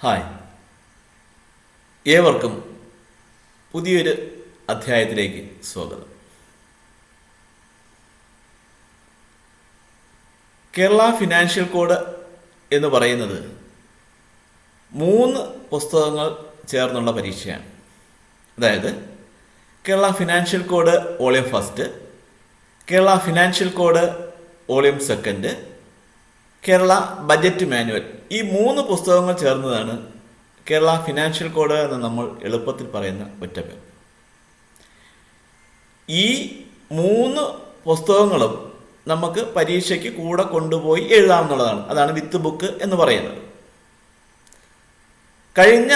Hi, ഏവർക്കും പുതിയൊരു അധ്യായത്തിലേക്ക് സ്വാഗതം. കേരള ഫിനാൻഷ്യൽ കോഡ് എന്ന് പറയുന്നത് 3 പുസ്തകങ്ങൾ ചേർന്നുള്ള പരീക്ഷയാണ്. അതായത് Kerala financial code volume first, Kerala financial code volume second, Kerala budget manual. ഈ 3 പുസ്തകങ്ങൾ ചേർന്നതാണ് കേരള ഫിനാൻഷ്യൽ കോഡ് എന്ന് നമ്മൾ എളുപ്പത്തിൽ പറയുന്ന ഒറ്റപ്പേർ. ഈ 3 പുസ്തകങ്ങളും നമുക്ക് പരീക്ഷയ്ക്ക് കൂടെ കൊണ്ടുപോയി എഴുതാമെന്നുള്ളതാണ്. അതാണ് വിത്ത് ബുക്ക് എന്ന് പറയുന്നത്. കഴിഞ്ഞ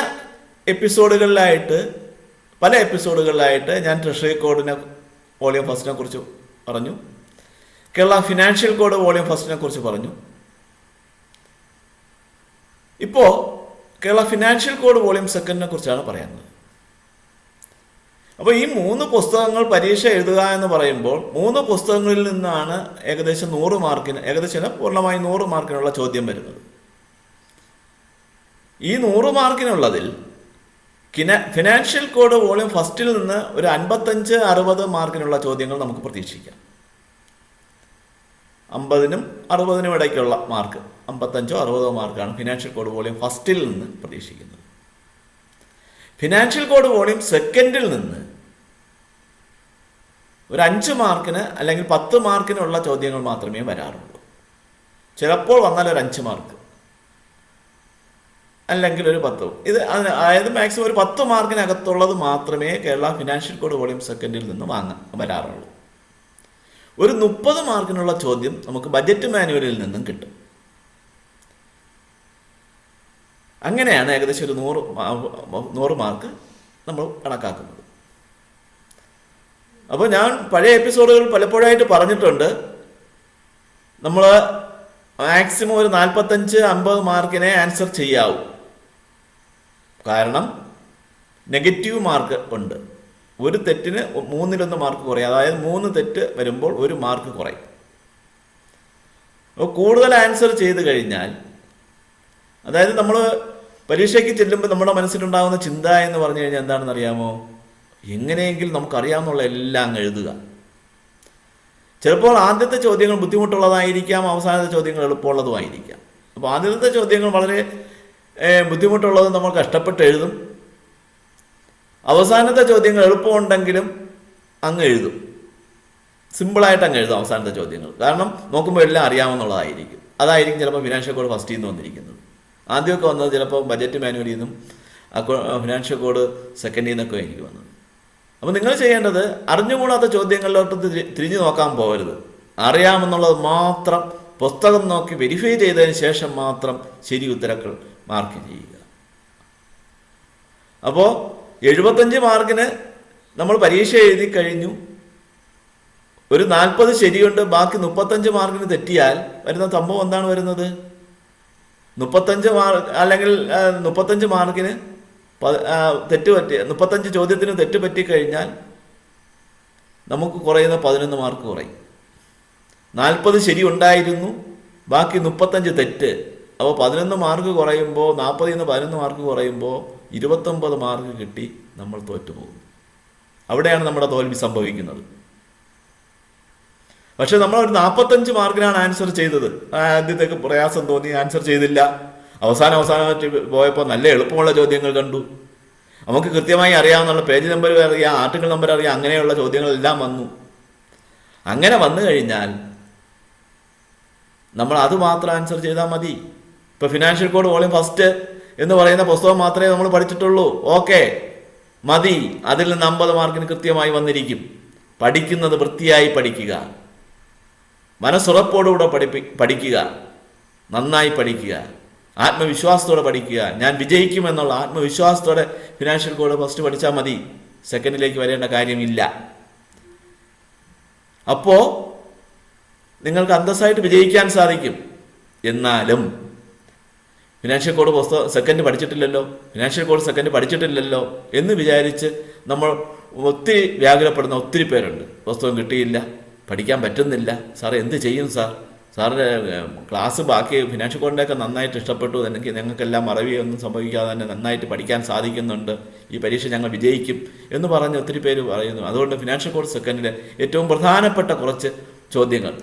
പല എപ്പിസോഡുകളിലായിട്ട് ഞാൻ ട്രഷറി കോഡിനെ വോളിയം ഫസ്റ്റിനെ കുറിച്ച് പറഞ്ഞു, കേരള ഫിനാൻഷ്യൽ കോഡ് വോളിയം ഫസ്റ്റിനെ കുറിച്ച് പറഞ്ഞു. ഇപ്പോൾ കേരള ഫിനാൻഷ്യൽ കോഡ് വോളിയം സെക്കൻഡിനെ കുറിച്ചാണ് പറയുന്നത്. അപ്പോൾ ഈ 3 പുസ്തകങ്ങൾ പരീക്ഷ എഴുതുക എന്ന് പറയുമ്പോൾ 3 പുസ്തകങ്ങളിൽ നിന്നാണ് ഏകദേശം 100 മാർക്കിന്, ഏകദേശം പൂർണ്ണമായി 100 മാർക്കിനുള്ള ചോദ്യം വരുന്നത്. ഈ 100 മാർക്കിനുള്ളതിൽ ഫിനാൻഷ്യൽ കോഡ് വോളിയം ഫസ്റ്റിൽ നിന്ന് ഒരു 55-60 മാർക്കിനുള്ള ചോദ്യങ്ങൾ നമുക്ക് പ്രതീക്ഷിക്കാം. 50-നും 60-നും ഇടയ്ക്കുള്ള മാർക്ക്, 55-60 മാർക്കാണ് ഫിനാൻഷ്യൽ കോഡ് വോളിയം ഫസ്റ്റിൽ നിന്ന് പ്രതീക്ഷിക്കുന്നത്. ഫിനാൻഷ്യൽ കോഡ് വോളിയം സെക്കൻഡിൽ നിന്ന് ഒരു 5 മാർക്കിന് അല്ലെങ്കിൽ 10 മാർക്കിനുള്ള ചോദ്യങ്ങൾ മാത്രമേ വരാറുള്ളൂ. ചിലപ്പോൾ വന്നാൽ ഒരു 5 മാർക്ക് അല്ലെങ്കിൽ ഒരു 10. അതായത് മാക്സിമം ഒരു 10 മാർക്കിനകത്തുള്ളത് മാത്രമേ കേരള ഫിനാൻഷ്യൽ കോഡ് വോളിയം സെക്കൻഡിൽ നിന്ന് വരാറുള്ളൂ. ഒരു 30 മാർക്കിനുള്ള ചോദ്യം നമുക്ക് ബജറ്റ് മാനുവലിൽ നിന്നും കിട്ടും. അങ്ങനെയാണ് ഏകദേശം ഒരു 100 മാർക്ക് നമ്മൾ കണക്കാക്കുന്നത്. അപ്പോൾ ഞാൻ പഴയ എപ്പിസോഡുകൾ പലപ്പോഴായിട്ട് പറഞ്ഞിട്ടുണ്ട്, നമ്മൾ മാക്സിമം ഒരു 45-50 മാർക്കിനെ ആൻസർ ചെയ്യാവൂ. കാരണം നെഗറ്റീവ് മാർക്ക് ഉണ്ട്. ഒരു തെറ്റിന് 1/3 മാർക്ക് കുറയും. അതായത് 3 തെറ്റ് വരുമ്പോൾ 1 മാർക്ക് കുറയും. അപ്പോൾ കൂടുതൽ ആൻസർ ചെയ്ത് കഴിഞ്ഞാൽ, അതായത് നമ്മൾ പരീക്ഷയ്ക്ക് ചെല്ലുമ്പോൾ നമ്മുടെ മനസ്സിലുണ്ടാകുന്ന ചിന്ത എന്ന് പറഞ്ഞു കഴിഞ്ഞാൽ എന്താണെന്ന് അറിയാമോ? എങ്ങനെയെങ്കിലും നമുക്കറിയാവുന്നുള്ള എല്ലാം അങ്ങ് എഴുതുക. ചിലപ്പോൾ ആദ്യത്തെ ചോദ്യങ്ങൾ ബുദ്ധിമുട്ടുള്ളതായിരിക്കാം, അവസാനത്തെ ചോദ്യങ്ങൾ എളുപ്പമുള്ളതുമായിരിക്കാം. അപ്പോൾ ആദ്യത്തെ ചോദ്യങ്ങൾ വളരെ ബുദ്ധിമുട്ടുള്ളത് നമ്മൾ കഷ്ടപ്പെട്ട് എഴുതും. അവസാനത്തെ ചോദ്യങ്ങൾ എളുപ്പമുണ്ടെങ്കിലും അങ്ങ് എഴുതും, സിമ്പിളായിട്ട് അങ്ങ് എഴുതും അവസാനത്തെ ചോദ്യങ്ങൾ. കാരണം നോക്കുമ്പോൾ എല്ലാം അറിയാമെന്നുള്ളതായിരിക്കും. അതായിരിക്കും ചിലപ്പോൾ ഫിനാൻഷ്യൽ കോഡ് ഫസ്റ്റിൽ നിന്ന് വന്നിരിക്കുന്നത്. ആദ്യമൊക്കെ വന്നത് ചിലപ്പോൾ ബജറ്റ് മാനുവലിൽ നിന്നും ഫിനാൻഷ്യൽ കോഡ് സെക്കൻഡിൽ നിന്നൊക്കെ ആയിരിക്കും വന്നത്. അപ്പോൾ നിങ്ങൾ ചെയ്യേണ്ടത് അറിഞ്ഞുകൂടാത്ത ചോദ്യങ്ങളിലോട്ട് തിരിഞ്ഞു നോക്കാൻ പോകരുത്. അറിയാമെന്നുള്ളത് മാത്രം പുസ്തകം നോക്കി വെരിഫൈ ചെയ്തതിന് ശേഷം മാത്രം ശരി ഉത്തരങ്ങൾ മാർക്ക് ചെയ്യുക. അപ്പോൾ 75 മാർക്കിന് നമ്മൾ പരീക്ഷ എഴുതി കഴിഞ്ഞു. ഒരു 40 ശരിയുണ്ട്, ബാക്കി 35 മാർക്കിന് തെറ്റിയാൽ വരുന്ന സംഭവം എന്താണ് വരുന്നത്? 35 മാർക്ക് അല്ലെങ്കിൽ 35 മാർക്കിന് തെറ്റ് പറ്റി, 35 ചോദ്യത്തിന് തെറ്റ് പറ്റിക്കഴിഞ്ഞാൽ നമുക്ക് കുറയുന്ന 11 മാർക്ക് കുറയും. 40 ശരി ഉണ്ടായിരുന്നു, ബാക്കി 35 തെറ്റ്. അപ്പോൾ 11 മാർക്ക് കുറയുമ്പോൾ, 40-ൽ നിന്ന് 11 മാർക്ക് കുറയുമ്പോൾ 29 മാർക്ക് കിട്ടി നമ്മൾ തോറ്റുപോകും. അവിടെയാണ് നമ്മുടെ തോൽവി സംഭവിക്കുന്നത്. പക്ഷെ നമ്മൾ ഒരു 45 മാർക്കിനാണ് ആൻസർ ചെയ്തത്. ആദ്യത്തേക്ക് പ്രയാസം തോന്നി, ആൻസർ ചെയ്തില്ല. അവസാനമായിട്ട് പോയപ്പോൾ നല്ല എളുപ്പമുള്ള ചോദ്യങ്ങൾ കണ്ടു. നമുക്ക് കൃത്യമായി അറിയാവുന്ന പേജ് നമ്പർ അറിയാം, ആർട്ടിക്കിൾ നമ്പർ അറിയാം, അങ്ങനെയുള്ള ചോദ്യങ്ങളെല്ലാം വന്നു. അങ്ങനെ വന്നു കഴിഞ്ഞാൽ നമ്മൾ അത് മാത്രം ആൻസർ ചെയ്താൽ മതി. ഇപ്പോൾ ഫിനാൻഷ്യൽ കോഡ് വോളിയം ഫസ്റ്റ് എന്ന് പറയുന്ന പുസ്തകം മാത്രമേ നമ്മൾ പഠിച്ചിട്ടുള്ളൂ. ഓക്കെ, മതി. അതിൽ നിന്ന് 50 മാർക്കിന് കൃത്യമായി വന്നിരിക്കും. പഠിക്കുന്നത് വൃത്തിയായി പഠിക്കുക, മനസ്സുറപ്പോടുകൂടെ പഠിക്കുക, നന്നായി പഠിക്കുക, ആത്മവിശ്വാസത്തോടെ പഠിക്കുക. ഞാൻ വിജയിക്കുമെന്നുള്ള ആത്മവിശ്വാസത്തോടെ ഫിനാൻഷ്യൽ കോഡ് ഫസ്റ്റ് പഠിച്ചാൽ മതി. സെക്കൻഡിലേക്ക് വരേണ്ട കാര്യമില്ല. അപ്പോൾ നിങ്ങൾക്ക് അന്തസ്സായിട്ട് വിജയിക്കാൻ സാധിക്കും. എന്നാലും ഫിനാൻഷ്യൽ കോഡ് സെക്കൻഡ് പഠിച്ചിട്ടില്ലല്ലോ എന്ന് വിചാരിച്ച് നമ്മൾ ഒത്തിരി വ്യാകുലപ്പെടുന്ന ഒത്തിരി പേരുണ്ട്. പുസ്തകം കിട്ടിയില്ല, പഠിക്കാൻ പറ്റുന്നില്ല, സാർ എന്ത് ചെയ്യും സാറിൻ്റെ ക്ലാസ് ബാക്കി ഫിനാൻഷ്യൽ കോഡിൻ്റെയൊക്കെ നന്നായിട്ട് ഇഷ്ടപ്പെട്ടു, എനിക്ക് ഞങ്ങൾക്കെല്ലാം മറവിയൊന്നും സംഭവിക്കാതെ തന്നെ നന്നായിട്ട് പഠിക്കാൻ സാധിക്കുന്നുണ്ട്, ഈ പരീക്ഷ ഞങ്ങൾ വിജയിക്കും എന്ന് പറഞ്ഞ് ഒത്തിരി പേര് പറയുന്നു. അതുകൊണ്ട് ഫിനാൻഷ്യൽ കോഡ് സെക്കൻഡിലെ ഏറ്റവും പ്രധാനപ്പെട്ട കുറച്ച് ചോദ്യങ്ങൾ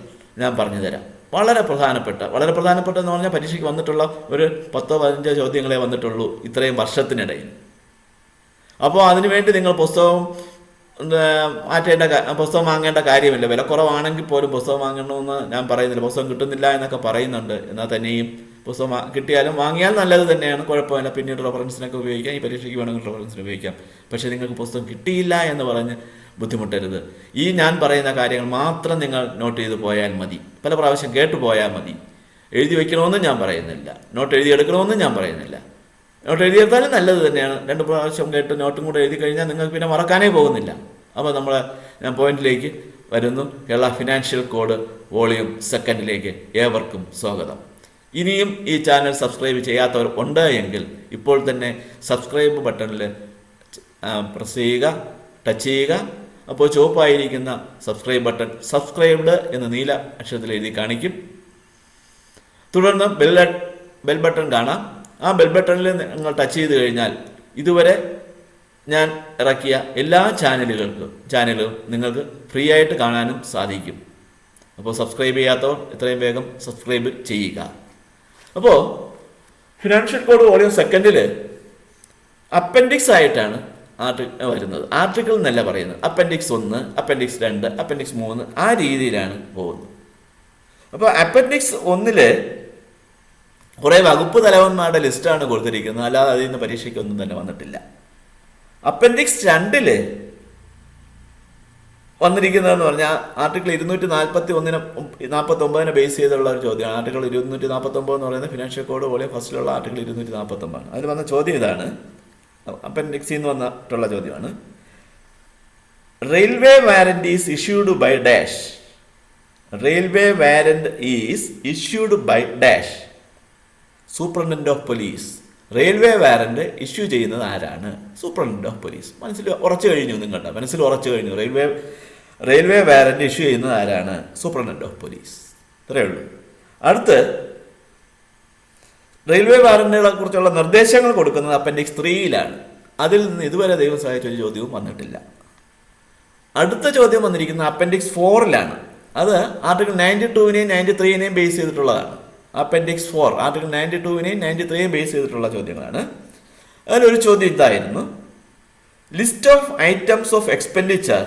ഞാൻ പറഞ്ഞു തരാം. വളരെ പ്രധാനപ്പെട്ടെന്ന് പറഞ്ഞാൽ പരീക്ഷയ്ക്ക് വന്നിട്ടുള്ള ഒരു 10-15 ചോദ്യങ്ങളെ വന്നിട്ടുള്ളൂ ഇത്രയും വർഷത്തിനിടയിൽ. അപ്പോൾ അതിനുവേണ്ടി നിങ്ങൾ പുസ്തകം വാങ്ങേണ്ട കാര്യമില്ല. വില കുറവാണെങ്കിൽ പോലും പുസ്തകം വാങ്ങണമെന്ന് ഞാൻ പറയുന്നില്ല. പുസ്തകം കിട്ടുന്നില്ല എന്നൊക്കെ പറയുന്നുണ്ട്. എന്നാൽ തന്നെയും പുസ്തകം കിട്ടിയാലും വാങ്ങിയാൽ നല്ലത് തന്നെയാണ്, കുഴപ്പമില്ല. പിന്നീട് റെഫറൻസിനൊക്കെ ഉപയോഗിക്കാം, ഈ പരീക്ഷയ്ക്ക് വേണമെങ്കിൽ റെഫറൻസിന് ഉപയോഗിക്കാം. പക്ഷേ നിങ്ങൾക്ക് പുസ്തകം കിട്ടിയില്ല എന്ന് പറഞ്ഞ് ബുദ്ധിമുട്ടരുത്. ഈ ഞാൻ പറയുന്ന കാര്യങ്ങൾ മാത്രം നിങ്ങൾ നോട്ട് ചെയ്ത് പോയാൽ മതി, പല പ്രാവശ്യം കേട്ടു പോയാൽ മതി. എഴുതി വയ്ക്കണമെന്നും ഞാൻ പറയുന്നില്ല, നോട്ട് എഴുതിയെടുക്കണമെന്നും ഞാൻ പറയുന്നില്ല. നോട്ട് എഴുതിയെടുത്താലും നല്ലത് തന്നെയാണ്. 2 പ്രാവശ്യം കേട്ട് നോട്ടും കൂടെ എഴുതി കഴിഞ്ഞാൽ നിങ്ങൾക്ക് പിന്നെ മറക്കാനേ പോകുന്നില്ല. അപ്പോൾ ഞാൻ പോയിന്റിലേക്ക് വരുന്നു. കേരള ഫിനാൻഷ്യൽ കോഡ് വോളിയം 2 ഏവർക്കും സ്വാഗതം. ഇനിയും ഈ ചാനൽ സബ്സ്ക്രൈബ് ചെയ്യാത്തവർ ഉണ്ട് എങ്കിൽ ഇപ്പോൾ തന്നെ സബ്സ്ക്രൈബ് ബട്ടണിൽ പ്രസ് ചെയ്യുക, ടച്ച് ചെയ്യുക. അപ്പോൾ ചുവപ്പായിരിക്കുന്ന സബ്സ്ക്രൈബ് ബട്ടൺ സബ്സ്ക്രൈബ്ഡ് എന്ന് നീല അക്ഷരത്തിൽ എഴുതി കാണിക്കും. തുടർന്ന് ബെൽ ബട്ടൺ കാണാം. ആ ബെൽ ബട്ടണിൽ നിങ്ങൾ ടച്ച് ചെയ്ത് കഴിഞ്ഞാൽ ഇതുവരെ ഞാൻ ഇറക്കിയ എല്ലാ ചാനലുകളും നിങ്ങൾക്ക് ഫ്രീ ആയിട്ട് കാണാനും സാധിക്കും. അപ്പോൾ സബ്സ്ക്രൈബ് ചെയ്യാത്തവർ എത്രയും വേഗം സബ്സ്ക്രൈബ് ചെയ്യുക. അപ്പോൾ ഫിനാൻഷ്യൽ കോഡ് വോളിയം 2 അപ്പൻഡിക്സ് ആയിട്ടാണ് വരുന്നത്. ആർട്ടിക്കിൾ എന്നല്ല പറയുന്നത്. അപ്പൻഡിക്സ് 1, അപ്പൻഡിക്സ് 2, അപ്പൻഡിക്സ് 3 ആ രീതിയിലാണ് പോകുന്നത്. അപ്പോൾ അപ്പൻഡിക്സ് 1 കുറേ വകുപ്പ് തലവന്മാരുടെ ലിസ്റ്റാണ് കൊടുത്തിരിക്കുന്നത്, അല്ലാതെ അതിൽ നിന്ന് പരീക്ഷയ്ക്കൊന്നും തന്നെ വന്നിട്ടില്ല. അപ്പൻഡിക്സ് 2 വന്നിരിക്കുന്നതെന്ന് പറഞ്ഞാൽ ആർട്ടിക്കിൾ 249 ബേസ് ചെയ്തുള്ള ഒരു ചോദ്യമാണ്. ആർട്ടിക്കിൾ 249 എന്ന് പറയുന്നത് ഫിനാൻഷ്യൽ കോഡ് വോളിയം ഫസ്റ്റിലുള്ള ആർട്ടിക്കിൾ 249. അതിൽ വന്ന ചോദ്യം ഇതാണ്. അപ്പൻഡിക്സിൽ നിന്ന് വന്നിട്ടുള്ള ചോദ്യമാണ്. Railway warrant is issued by dash. Railway warrant is issued by dash superintendent of police. Railway warrant issue ചെയ്യുന്നത് ആരാണ്? Superintendent of police. മനസ്സിൽ ഉറച്ചു കഴിഞ്ഞു, നിങ്ങളുടെ മനസ്സിൽ ഉറച്ചു കഴിഞ്ഞു. റെയിൽവേ വാറന്റ് ഇഷ്യൂ ചെയ്യുന്നത് ആരാണ്? Superintendent of police. ഇത്രയേ ഉള്ളൂ. അടുത്ത് റെയിൽവേ വാറന്റുകളെ കുറിച്ചുള്ള നിർദ്ദേശങ്ങൾ കൊടുക്കുന്നത് അപ്പൻഡിക്സ് 3 അതിൽ നിന്ന് ഇതുവരെ ദൈവം സഹായിച്ച ഒരു ചോദ്യവും വന്നിട്ടില്ല. അടുത്ത ചോദ്യം വന്നിരിക്കുന്നത് അപ്പൻഡിക്സ് 4 അത് ആർട്ടിക്കിൾ 92-നെയും 93-നെയും ബേസ് ചെയ്തിട്ടുള്ളതാണ്. അപ്പൻഡിക്സ് 4 ആർട്ടിക്കിൾ 92-നെയും 93-നെയും ബേസ് ചെയ്തിട്ടുള്ള ചോദ്യങ്ങളാണ്. അതിലൊരു ചോദ്യം ഇതായിരുന്നു. List of items of expenditure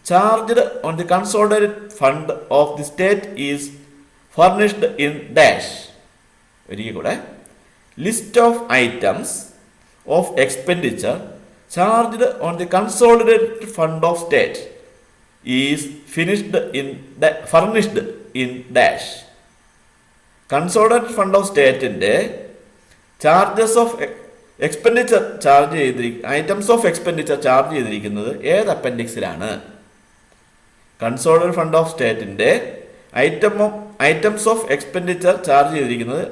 charged on the consolidated fund of the state is furnished in dash. ഒരിക്കൽ കൂടെ. List of items of expenditure charged on the consolidated fund of state is furnished in dash. Consolidated fund of സ്റ്റേറ്റിന്റെ charges of expenditure items of expenditure charge ചെയ്തിരിക്കുന്നത് ഏത് അപ്പൻഡിക്സിലാണ്? Consolidated fund of സ്റ്റേറ്റിന്റെ items of expenditure charge ചെയ്തിരിക്കുന്നത്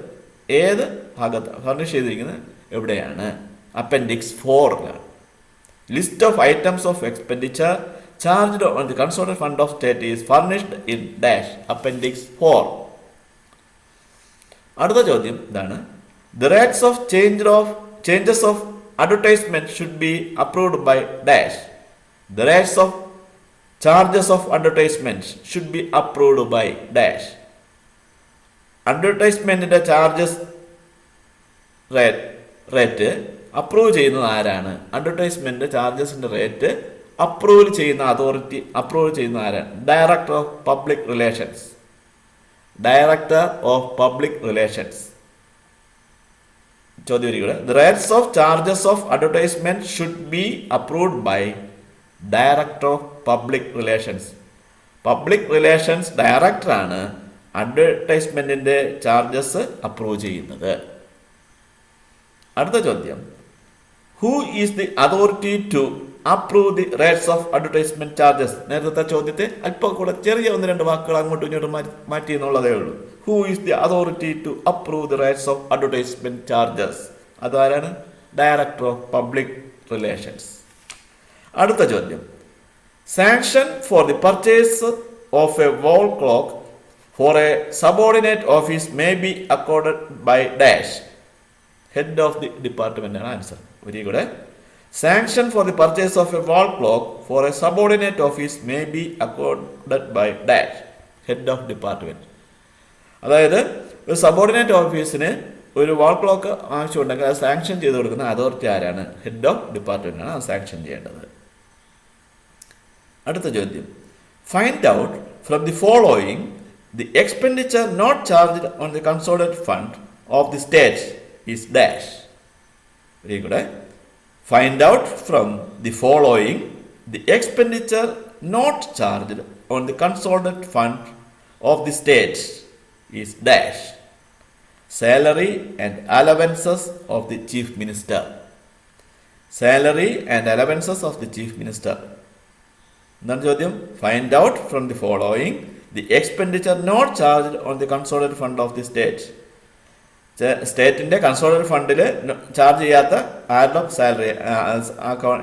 ഏത് ഭാഗത്ത് furnish ചെയ്തിരിക്കുന്നത് എവിടെയാണ്? Appendix 4. List of items of expenditure charged on the consolidated fund of state is furnished in dash appendix 4. അടുത്ത ചോദ്യം ഇതാണ്. The rates of changes of advertisement should be approved by dash. The rates of charges of advertisement should be approved by dash. അഡ്വർടൈസ്മെന്റിന്റെ charges rate approve ചെയ്യുന്നത് ആരാണ്? Advertisement ചാർജസിന്റെ rate approve ചെയ്യുന്ന ആരാണ്? Director of public relations. ചോദ്യം ഒരിക്കലും. The rates of charges of advertisement should be approved by director of public relations. Public relations ഡയറക്ടറാണ് അഡ്വർടൈസ്മെന്റിന്റെ ചാർജസ് അപ്രൂവ് ചെയ്യുന്നത്. അടുത്ത ചോദ്യം. Who is the authority to approve the rates of advertisement charges? നേരത്തെ ചോദ്യത്തെ അല്പം കൂടെ ചെറിയ 1-2 വാക്കുകൾ അങ്ങോട്ടും ഇങ്ങോട്ടും മാറ്റി എന്നുള്ളതേ ഉള്ളൂ. Who is the authority to approve the rates of advertisement charges? അതാരാണ്? Director of public relations. അടുത്ത ചോദ്യം. Sanction for the purchase of a wall clock for a subordinate office may be accorded by dash. Head of the department ആണ് answer. Very good. Sanction for the purchase of a wall clock for a subordinate office may be accorded by dash. Head of department. അതായത് ഒരു subordinate ഓഫീസിന് ഒരു വാൾ clock ആവശ്യമുണ്ടെങ്കിൽ അത് sanction ചെയ്ത് കൊടുക്കുന്ന authority ആരാണ്? ഹെഡ് ഓഫ് ഡിപ്പാർട്ട്മെന്റ് ആണ് അത് സാങ്ഷൻ ചെയ്യേണ്ടത്. അടുത്ത ചോദ്യം, find out from the following the expenditure not charged on the consolidated fund of the state is dash. Very good. Find out from the following the expenditure not charged on the consolidated fund of the state is dash. Salary and allowances of the chief minister. Salary and allowances of the chief minister. എന്താണ് ചോദ്യം? Find out from the following the expenditure not charged on the consolidated fund of the state. സ്റ്റേറ്റിന്റെ consolidated ഫണ്ടിൽ charge ചെയ്യാത്ത ആരുടെ salary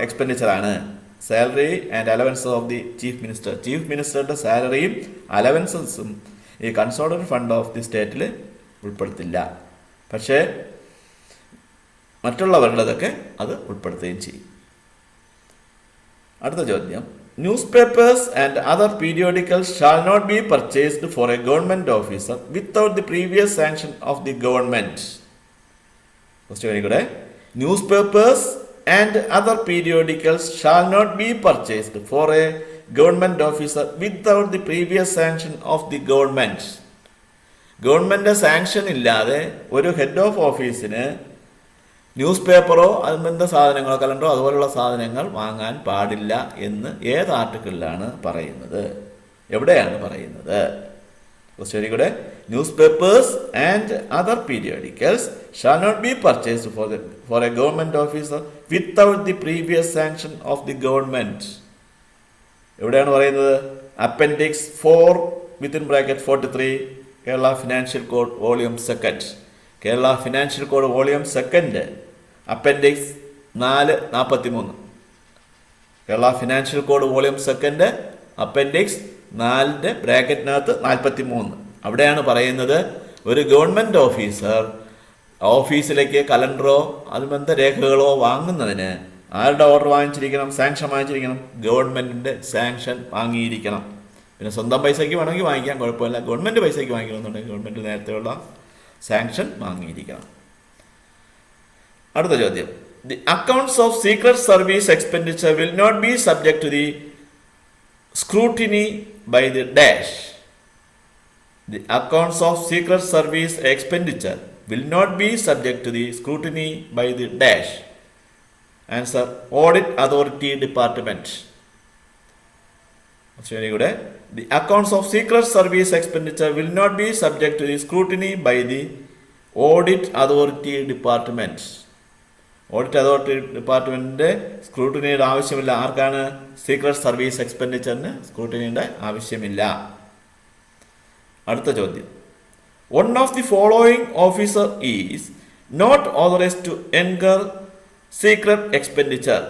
എക്സ്പെൻഡിച്ചറാണ്? Salary and allowances of the chief minister. Chief മിനിസ്റ്ററുടെ സാലറിയും അലവൻസസും ഈ കൺസോളിഡേറ്റഡ് ഫണ്ട് ഓഫ് ദി സ്റ്റേറ്റിൽ ഉൾപ്പെടുത്തില്ല. പക്ഷേ മറ്റുള്ളവരുടേതൊക്കെ അത് ഉൾപ്പെടുത്തുകയും ചെയ്യും. അടുത്ത ചോദ്യം, newspapers and other periodicals shall not be purchased for a government officer without the previous sanction of the government. Very good. Newspapers and other periodicals shall not be purchased for a government officer without the previous sanction of the government. Government sanction ഇല്ലാതെ ഒരു head of ഓഫീസിന് ന്യൂസ് പേപ്പറോ അനുബന്ധ സാധനങ്ങളോ കലണ്ടറോ അതുപോലുള്ള സാധനങ്ങൾ വാങ്ങാൻ പാടില്ല എന്ന് ഏത് ആർട്ടിക്കിളിലാണ് പറയുന്നത്? എവിടെയാണ് പറയുന്നത്? Very good. Newspapers and other periodicals shall not be purchased for a government officer without the previous sanction of the government. എവിടെയാണ് പറയുന്നത്? Appendix 4 within bracket 43 Kerala financial code volume 2. Kerala financial code volume 2 appendix 443. Kerala financial code volume 2 appendix 4 ബ്രാക്കറ്റിനകത്ത് 43. അവിടെയാണ് പറയുന്നത് ഒരു government officer ഓഫീസിലേക്ക് കലണ്ടറോ അനുബന്ധ രേഖകളോ വാങ്ങുന്നതിന് ആരുടെ ഓർഡർ വാങ്ങിച്ചിരിക്കണം? സാങ്ഷൻ വാങ്ങിച്ചിരിക്കണം. ഗവൺമെന്റിന്റെ സാങ്ഷൻ വാങ്ങിയിരിക്കണം. പിന്നെ സ്വന്തം പൈസയ്ക്ക് വേണമെങ്കിൽ വാങ്ങിക്കാൻ കുഴപ്പമില്ല. ഗവൺമെൻറ് പൈസയ്ക്ക് വാങ്ങിക്കണമെന്നുണ്ടെങ്കിൽ ഗവൺമെൻറ് നേരത്തെയുള്ള സാങ്ഷൻ വാങ്ങിയിരിക്കണം. അടുത്ത ചോദ്യം, the accounts of secret service expenditure will not be subject to the scrutiny by the dash. The accounts of secret service expenditure will not be subject to the scrutiny by the dash. Answer, audit authority department. Very good. The accounts of secret service expenditure will not be subject to the scrutiny by the audit authority department. Audit authority department സ്ക്രൂട്ടിനിയുടെ ആവശ്യമില്ല. ആർക്കാണ്? Secret service എക്സ്പെൻഡിച്ചറിന് സ്ക്രൂട്ടിനിയുടെ ആവശ്യമില്ല. അടുത്ത ചോദ്യം, one of the following officer is not authorized to incur secret expenditure.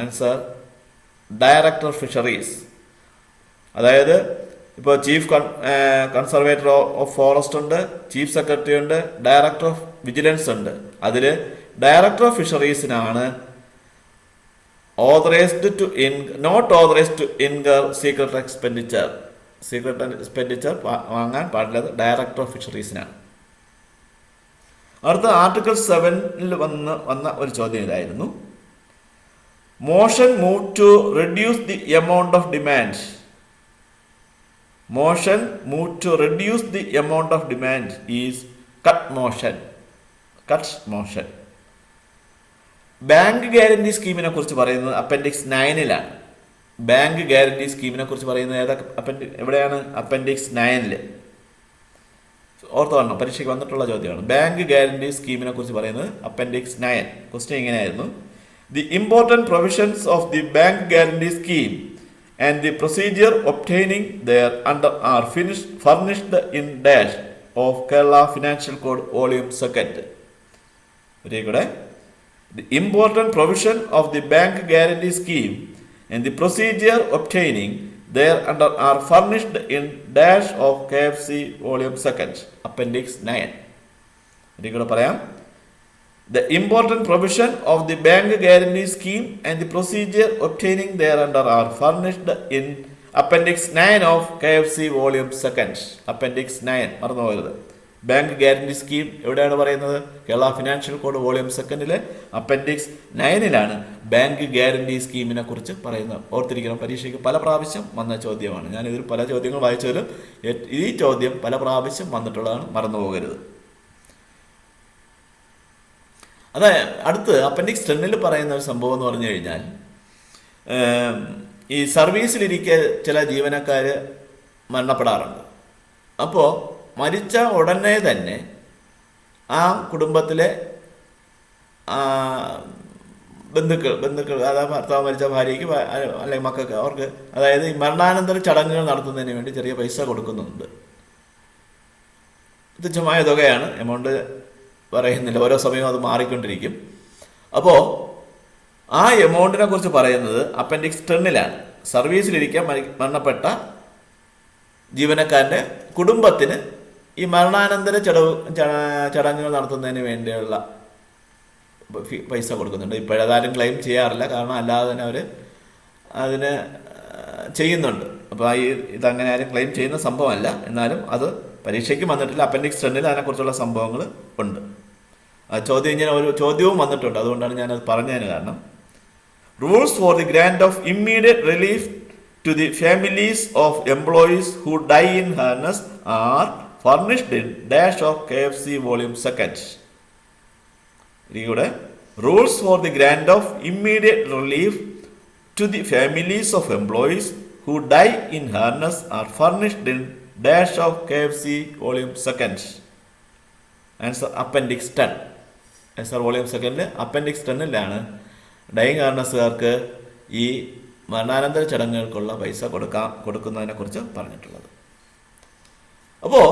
Answer, director fisheries. അതായത് ഇപ്പോൾ chief conservator of forest ഉണ്ട്, chief secretary ഉണ്ട്, director of vigilance ഉണ്ട്. അതിൽ ഡയറക്ടർ ഓഫ് ഫിഷറീസിനാണ് not authorised to incur secret expenditure. Secret expenditure വാങ്ങാൻ പാടില്ലത് director of ഫിഷറീസിനാണ്. അടുത്ത ആർട്ടിക്കിൾ 7 വന്ന ഒരു ചോദ്യം ഇതായിരുന്നു, motion moved to reduce the amount of demand. Motion moved to reduce the amount of demand is cut motion. Cut motion. Bank guarantee സ്കീമിനെ കുറിച്ച് പറയുന്നത് അപ്പൻഡിക്സ് 9-ലാണ്. ബാങ്ക് ഗ്യാരണ്ടി സ്കീമിനെ കുറിച്ച് പറയുന്നത് എവിടെയാണ്? അപ്പൻഡിക്സ് 9-ല്. ഓർത്ത് കാണണം, പരീക്ഷയ്ക്ക് വന്നിട്ടുള്ള ചോദ്യമാണ്. ബാങ്ക് ഗ്യാരണ്ടി സ്കീമിനെ കുറിച്ച് പറയുന്നത് അപ്പൻഡിക്സ് 9. ക്വസ്റ്റ്യൻ ഇങ്ങനെയായിരുന്നു, the important provisions of the bank guarantee scheme and the procedure obtaining thereunder are furnished in dash of Kerala Financial Code Volume 2. Very good. The important provision of the bank guarantee scheme and the procedure obtaining there under are furnished in dash of KFC volume 2 appendix 9. ഇതിലൂടെ പറയാം. The important provision of the bank guarantee scheme and the procedure obtaining thereunder are furnished in appendix 9 of KFC volume 2. appendix 9 മറന്നു പോകരുത്. Bank guarantee scheme എവിടെയാണ് പറയുന്നത്? Kerala financial code volume 2 appendix 9 bank guarantee സ്കീമിനെ കുറിച്ച് പറയുന്നത്. ഓർത്തിരിക്കണം, പരീക്ഷയ്ക്ക് പല പ്രാവശ്യം വന്ന ചോദ്യമാണ്. ഞാനിതിൽ പല ചോദ്യങ്ങൾ വായിച്ചാലും ഈ ചോദ്യം പല പ്രാവശ്യം വന്നിട്ടുള്ളതാണ്, മറന്നു പോകരുത്. അടുത്ത് അപ്പൻഡിക്സ് 10 പറയുന്ന ഒരു സംഭവം എന്ന് പറഞ്ഞു കഴിഞ്ഞാൽ, ഈ സർവീസിലിരിക്കെ ചില ജീവനക്കാർ മരണപ്പെടാറുണ്ട്. അപ്പോൾ മരിച്ച ഉടനെ തന്നെ ആ കുടുംബത്തിലെ ബന്ധുക്കൾ അതായത് ഭർത്താവ് മരിച്ച ഭാര്യയ്ക്ക് അല്ലെങ്കിൽ മക്കൾക്ക് അവർക്ക്, അതായത് ഈ മരണാനന്തര ചടങ്ങുകൾ നടത്തുന്നതിന് വേണ്ടി ചെറിയ പൈസ കൊടുക്കുന്നുണ്ട്. തുച്ഛമായ തുകയാണ്, എമൗണ്ട് പറയുന്നില്ല, ഓരോ സമയവും അത് മാറിക്കൊണ്ടിരിക്കും. അപ്പോൾ ആ എമൗണ്ടിനെ കുറിച്ച് പറയുന്നത് അപ്പൻഡിക്സ് 10 സർവീസിലിരിക്കാൻ മരണപ്പെട്ട ജീവനക്കാരൻ്റെ കുടുംബത്തിന് ഈ മരണാനന്തര ചടങ്ങുകൾ നടത്തുന്നതിന് വേണ്ടിയുള്ള പൈസ കൊടുക്കുന്നുണ്ട്. ഇപ്പോഴതാരും ക്ലെയിം ചെയ്യാറില്ല, കാരണം അല്ലാതെ തന്നെ അവർ അതിന് ചെയ്യുന്നുണ്ട്. അപ്പോൾ ഇതങ്ങനെ ആരും ക്ലെയിം ചെയ്യുന്ന സംഭവമല്ല. എന്നാലും അത് പരീക്ഷയ്ക്ക് വന്നിട്ടില്ല. അപ്പൻഡിക്സ് 10 അതിനെക്കുറിച്ചുള്ള സംഭവങ്ങൾ ഉണ്ട്. ഇങ്ങനെ ഒരു ചോദ്യവും വന്നിട്ടുണ്ട്, അതുകൊണ്ടാണ് ഞാനത് പറഞ്ഞതിന് കാരണം. Rules for the grand of immediate relief to the families of employees who die in harness are furnished in dash of KFC volume 2. ഇവിടെ rules for the grant of immediate relief to the families of employees who die in harness are furnished in dash of KFC volume 2. Answer appendix 10. Answer volume 2 appendix 10 dying ഹാർനസ്സുകാർക്ക് ഈ മരണാനന്തര ചടങ്ങുകൾക്കുള്ള പൈസ കൊടുക്കുന്നതിനെ കുറിച്ച് പറഞ്ഞിട്ടുള്ളത്. അപ്പോൾ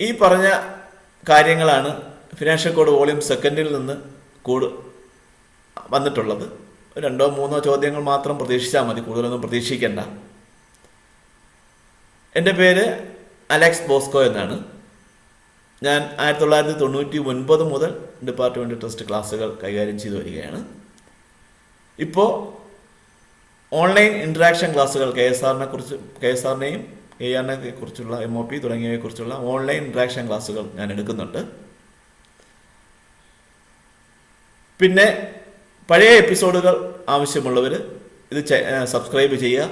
ഈ പറഞ്ഞ കാര്യങ്ങളാണ് ഫിനാൻഷ്യൽ കോഡ് വോളിയം 2 നിന്ന് വന്നിട്ടുള്ളത്. 2-3 ചോദ്യങ്ങൾ മാത്രം പ്രതീക്ഷിച്ചാൽ മതി, കൂടുതലൊന്നും പ്രതീക്ഷിക്കേണ്ട. എൻ്റെ പേര് അലക്സ് ബോസ്കോ എന്നാണ്. ഞാൻ 1999 മുതൽ ഡിപ്പാർട്ട്മെൻറ്റ് ട്രസ്റ്റ് ക്ലാസ്സുകൾ കൈകാര്യം ചെയ്തു വരികയാണ്. ഇപ്പോൾ ഓൺലൈൻ ഇൻട്രാക്ഷൻ ക്ലാസ്സുകൾ കെ എസ് ആറിനെയും ARനെ കുറിച്ചുള്ള MOP തുടങ്ങിയവയെക്കുറിച്ചുള്ള ഓൺലൈൻ ഇൻട്രാക്ഷൻ ക്ലാസ്സുകൾ ഞാൻ എടുക്കുന്നുണ്ട്. പിന്നെ പഴയ എപ്പിസോഡുകൾ ആവശ്യമുള്ളവർ ഇത് സബ്സ്ക്രൈബ് ചെയ്യുക.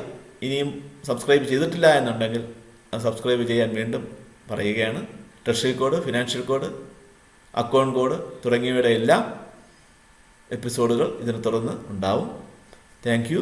ഇനിയും സബ്സ്ക്രൈബ് ചെയ്തിട്ടില്ല എന്നുണ്ടെങ്കിൽ സബ്സ്ക്രൈബ് ചെയ്യാൻ വീണ്ടും പറയുകയാണ്. Treasury code, financial code, account code തുടങ്ങിയവയുടെ എല്ലാം എപ്പിസോഡുകൾ ഇതിനെ തുടർന്ന് ഉണ്ടാവും. Thank you.